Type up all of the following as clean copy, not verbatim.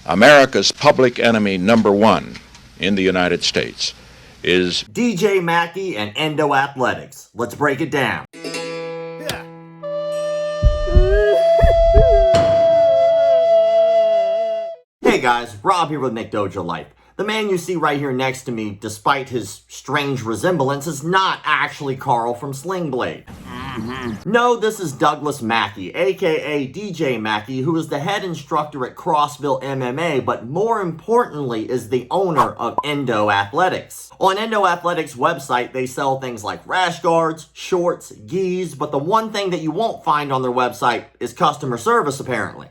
America's public enemy number one in the United States is DJ Mackie and Endo Athletics. Let's break it down. Hey guys, Rob here with McDojoLife. The man you see right here next to me, despite his strange resemblance, is not actually Carl from Sling Blade. No, this is Douglas Mackey, aka DJ Mackie, who is the head instructor at Crossville MMA, but more importantly is the owner of Endo Athletics. On Endo Athletics' website, they sell things like rash guards, shorts, gis, but the one thing that you won't find on their website is customer service, apparently.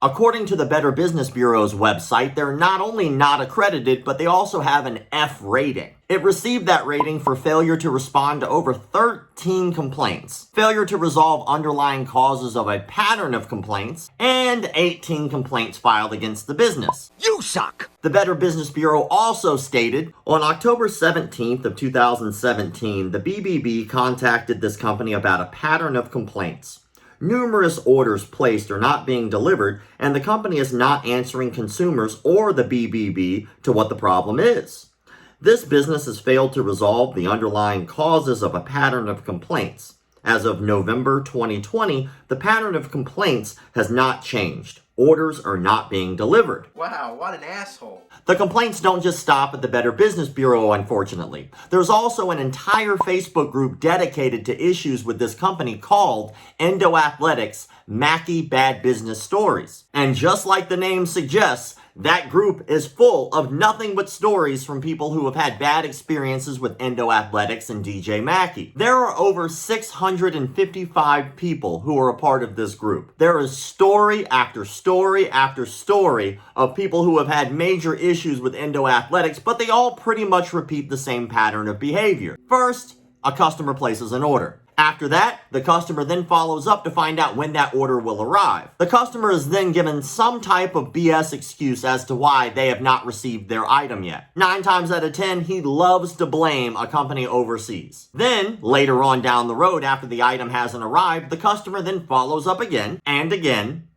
According to the Better Business Bureau's website, they're not only not accredited, but they also have an F rating. It received that rating for failure to respond to over 13 complaints, failure to resolve underlying causes of a pattern of complaints, and 18 complaints filed against the business. You suck! The Better Business Bureau also stated, on October 17th of 2017, the BBB contacted this company about a pattern of complaints. Numerous orders placed are not being delivered, and the company is not answering consumers or the BBB to what the problem is. This business has failed to resolve the underlying causes of a pattern of complaints. As of November 2020, the pattern of complaints has not changed. Orders are not being delivered. Wow, what an asshole. The complaints don't just stop at the Better Business Bureau, unfortunately. There's also an entire Facebook group dedicated to issues with this company called Endo Athletics Mackey Bad Business Stories. And just like the name suggests, that group is full of nothing but stories from people who have had bad experiences with Endo Athletics and DJ Mackie. There are over 655 people who are a part of this group. There is story after story after story of people who have had major issues with Endo Athletics, but they all pretty much repeat the same pattern of behavior. First, a customer places an order. After that, the customer then follows up to find out when that order will arrive. The customer is then given some type of BS excuse as to why they have not received their item yet. 9 times out of 10, he loves to blame a company overseas. Then, later on down the road, after the item hasn't arrived, the customer then follows up again, and again,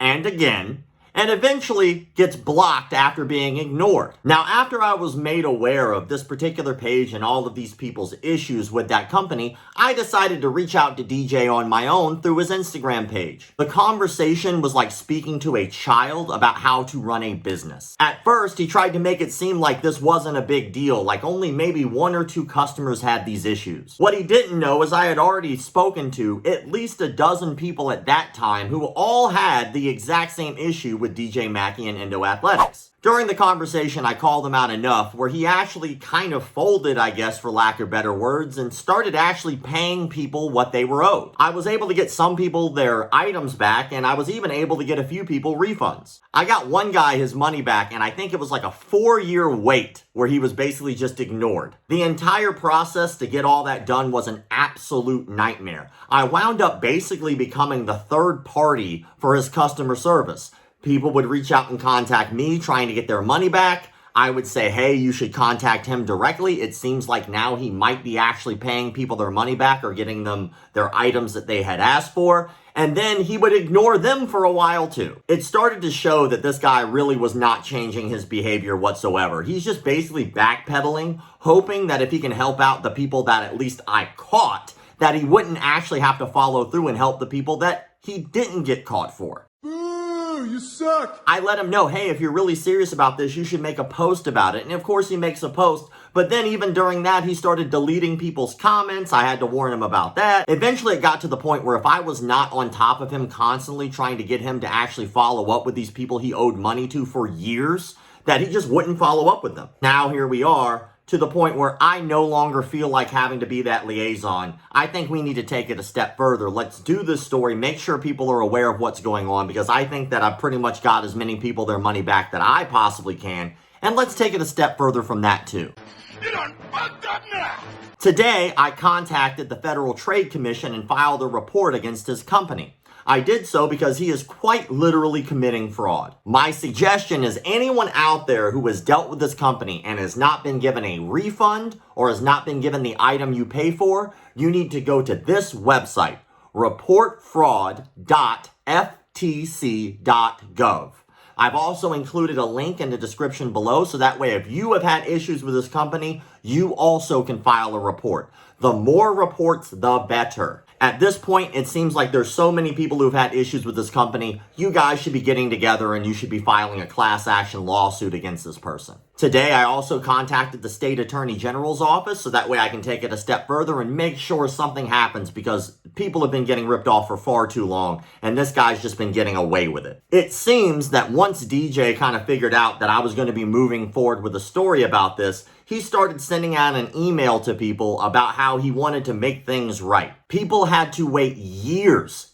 and again, and eventually gets blocked after being ignored. Now, after I was made aware of this particular page and all of these people's issues with that company, I decided to reach out to DJ on my own through his Instagram page. The conversation was like speaking to a child about how to run a business. At first, he tried to make it seem like this wasn't a big deal, like only maybe 1 or 2 customers had these issues. What he didn't know is I had already spoken to at least a dozen people at that time who all had the exact same issue with DJ Mackie and Endo Athletics. During the conversation, I called him out enough where he actually kind of folded, I guess for lack of better words, and started actually paying people what they were owed. I was able to get some people their items back, and I was even able to get a few people refunds. I got one guy his money back, and I think it was like a 4-year wait where he was basically just ignored. The entire process to get all that done was an absolute nightmare. I wound up basically becoming the third party for his customer service. People would reach out and contact me trying to get their money back. I would say, hey, you should contact him directly. It seems like now he might be actually paying people their money back or getting them their items that they had asked for. And then he would ignore them for a while too. It started to show that this guy really was not changing his behavior whatsoever. He's just basically backpedaling, hoping that if he can help out the people that at least I caught, that he wouldn't actually have to follow through and help the people that he didn't get caught for. You suck. I let him know, hey, if you're really serious about this, you should make a post about it. And of course he makes a post, but then even during that, he started deleting people's comments. I had to warn him about that. Eventually it got to the point where if I was not on top of him constantly trying to get him to actually follow up with these people he owed money to for years, that he just wouldn't follow up with them. Now here we are, to the point where I no longer feel like having to be that liaison. I think we need to take it a step further. Let's do this story, make sure people are aware of what's going on, because I think that I've pretty much got as many people their money back that I possibly can, and let's take it a step further from that too. You done fucked up now. Today, I contacted the Federal Trade Commission and filed a report against his company. I did so because he is quite literally committing fraud. My suggestion is anyone out there who has dealt with this company and has not been given a refund or has not been given the item you pay for, you need to go to this website, reportfraud.ftc.gov. I've also included a link in the description below, so that way if you have had issues with this company, you also can file a report. The more reports, the better. At this point, it seems like there's so many people who've had issues with this company, you guys should be getting together and you should be filing a class action lawsuit against this person. Today, I also contacted the State Attorney General's office, so that way I can take it a step further and make sure something happens, because people have been getting ripped off for far too long, and this guy's just been getting away with it. It seems that once DJ kind of figured out that I was going to be moving forward with a story about this, he started sending out an email to people about how he wanted to make things right. People had to wait years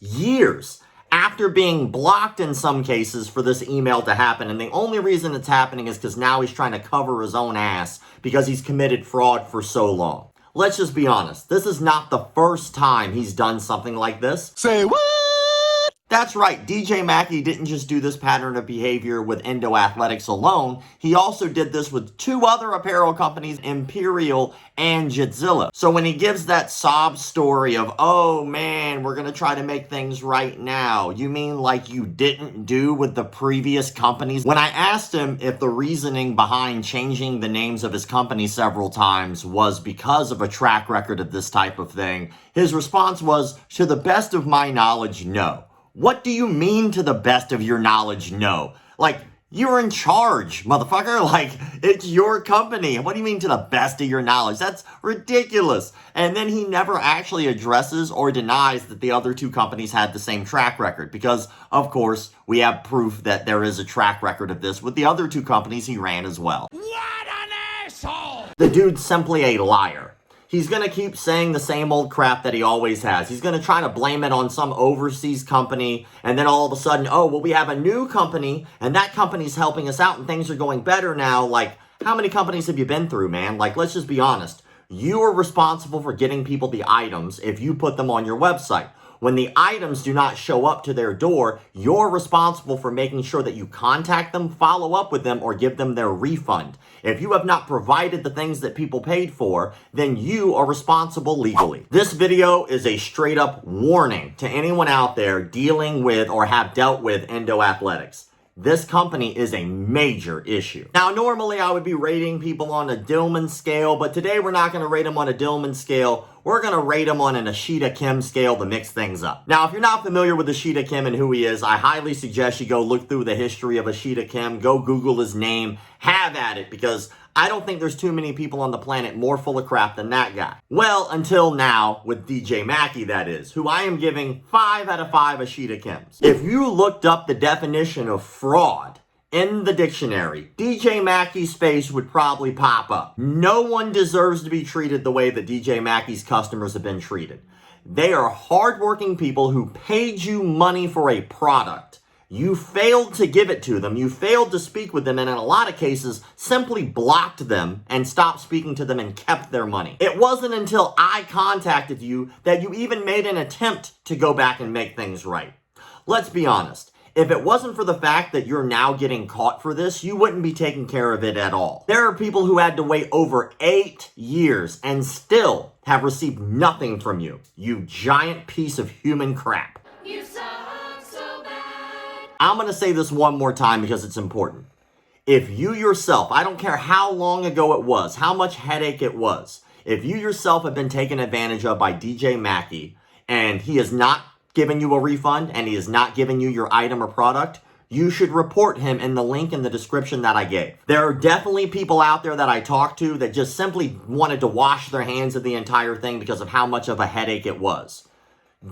after being blocked in some cases for this email to happen. And the only reason it's happening is because now he's trying to cover his own ass because he's committed fraud for so long. Let's just be honest. This is not the first time he's done something like this. Say what? That's right, DJ Mackie didn't just do this pattern of behavior with Endo Athletics alone. He also did this with two other apparel companies, Imperial and Jadzilla. So when he gives that sob story of, oh man, we're gonna try to make things right now, you mean like you didn't do with the previous companies? When I asked him if the reasoning behind changing the names of his company several times was because of a track record of this type of thing, his response was, to the best of my knowledge, no. What do you mean, to the best of your knowledge, no? Like, you're in charge, motherfucker. Like, it's your company. What do you mean, to the best of your knowledge? That's ridiculous. And then he never actually addresses or denies that the other two companies had the same track record, because, of course, we have proof that there is a track record of this with the other two companies he ran as well. What an asshole! The dude's simply a liar. He's going to keep saying the same old crap that he always has. He's going to try to blame it on some overseas company, and then all of a sudden, oh, well, we have a new company, and that company's helping us out, and things are going better now. Like, how many companies have you been through, man? Like, let's just be honest. You are responsible for getting people the items if you put them on your website. When the items do not show up to their door, you're responsible for making sure that you contact them, follow up with them, or give them their refund. If you have not provided the things that people paid for, then you are responsible legally. This video is a straight up warning to anyone out there dealing with or have dealt with Endo Athletics. This company is a major issue. Now, normally I would be rating people on a Dillman scale, but today we're not going to rate them on a Dillman scale. We're going to rate him on an Ashita Kim scale to mix things up. Now, if you're not familiar with Ashita Kim and who he is, I highly suggest you go look through the history of Ashita Kim, go Google his name, have at it, because I don't think there's too many people on the planet more full of crap than that guy. Well, until now, with DJ Mackie, that is, who I am giving 5 out of 5 Ashita Kims. If you looked up the definition of fraud in the dictionary, DJ Mackie's face would probably pop up. No one deserves to be treated the way that DJ Mackie's customers have been treated. They are hardworking people who paid you money for a product. You failed to give it to them, you failed to speak with them, and in a lot of cases, simply blocked them and stopped speaking to them and kept their money. It wasn't until I contacted you that you even made an attempt to go back and make things right. Let's be honest. If it wasn't for the fact that you're now getting caught for this, you wouldn't be taking care of it at all. There are people who had to wait over 8 years and still have received nothing from you, you giant piece of human crap. You suck so bad. I'm going to say this one more time because it's important. If you yourself, I don't care how long ago it was, how much headache it was, if you yourself have been taken advantage of by DJ Mackie and he has not given you a refund and he has not given you your item or product, you should report him in the link in the description that I gave. There are definitely people out there that I talked to that just simply wanted to wash their hands of the entire thing because of how much of a headache it was.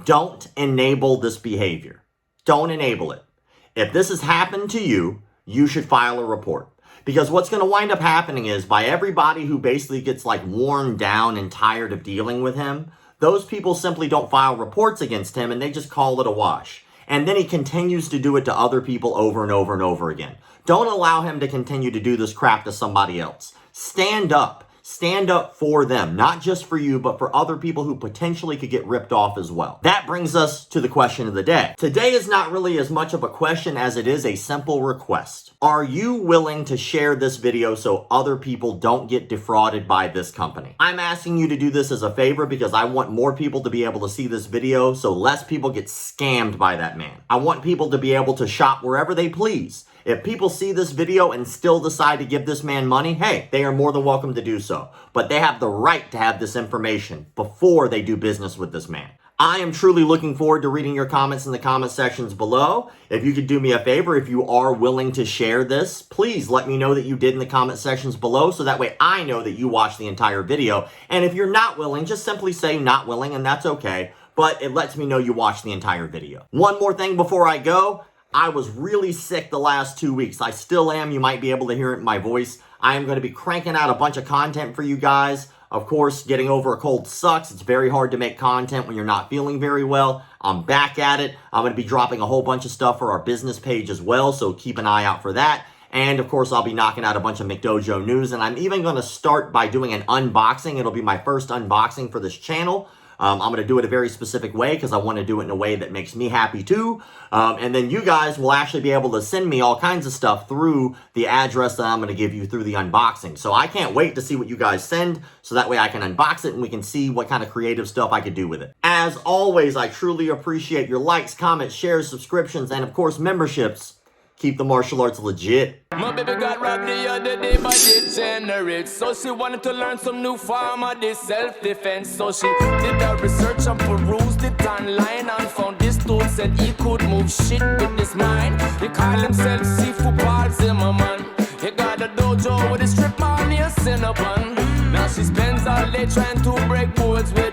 Don't enable this behavior. Don't enable it. If this has happened to you, you should file a report. Because what's going to wind up happening is, by everybody who basically gets like worn down and tired of dealing with him, those people simply don't file reports against him and they just call it a wash. And then he continues to do it to other people over and over and over again. Don't allow him to continue to do this crap to somebody else. Stand up. stand up for them, not just for you, but for other people who potentially could get ripped off as well. That brings us to the question of the day. Today is not really as much of a question as it is a simple request. Are you willing to share this video so other people don't get defrauded by this company? I'm asking you to do this as a favor because I want more people to be able to see this video so less people get scammed by that man. I want people to be able to shop wherever they please. If people see this video and still decide to give this man money, hey, they are more than welcome to do so. But they have the right to have this information before they do business with this man. I am truly looking forward to reading your comments in the comment sections below. If you could do me a favor, if you are willing to share this, please let me know that you did in the comment sections below so that way I know that you watched the entire video. And if you're not willing, just simply say not willing and that's okay. But it lets me know you watched the entire video. One more thing before I go. I was really sick the last 2 weeks. I still am. You might be able to hear it in my voice. I am going to be cranking out a bunch of content for you guys. Of course, getting over a cold sucks. It's very hard to make content when you're not feeling very well. I'm back at it. I'm going to be dropping a whole bunch of stuff for our business page as well, so keep an eye out for that. And of course, I'll be knocking out a bunch of McDojo news, and I'm even going to start by doing an unboxing. It'll be my first unboxing for this channel. I'm going to do it a very specific way because I want to do it in a way that makes me happy too. And then you guys will actually be able to send me all kinds of stuff through the address that I'm going to give you through the unboxing. So I can't wait to see what you guys send so that way I can unbox it and we can see what kind of creative stuff I could do with it. As always, I truly appreciate your likes, comments, shares, subscriptions, and of course memberships. Keep the martial arts legit. My baby got robbed the other day by degenerate. So she wanted to learn some new form of this self-defense. So she did her research and perused it online and found this dude said he could move shit with his mind. He call himself Seafood Paul Zimmerman. He got a dojo with a strip on here, Cinnabon. Now she spends all day trying to break boards with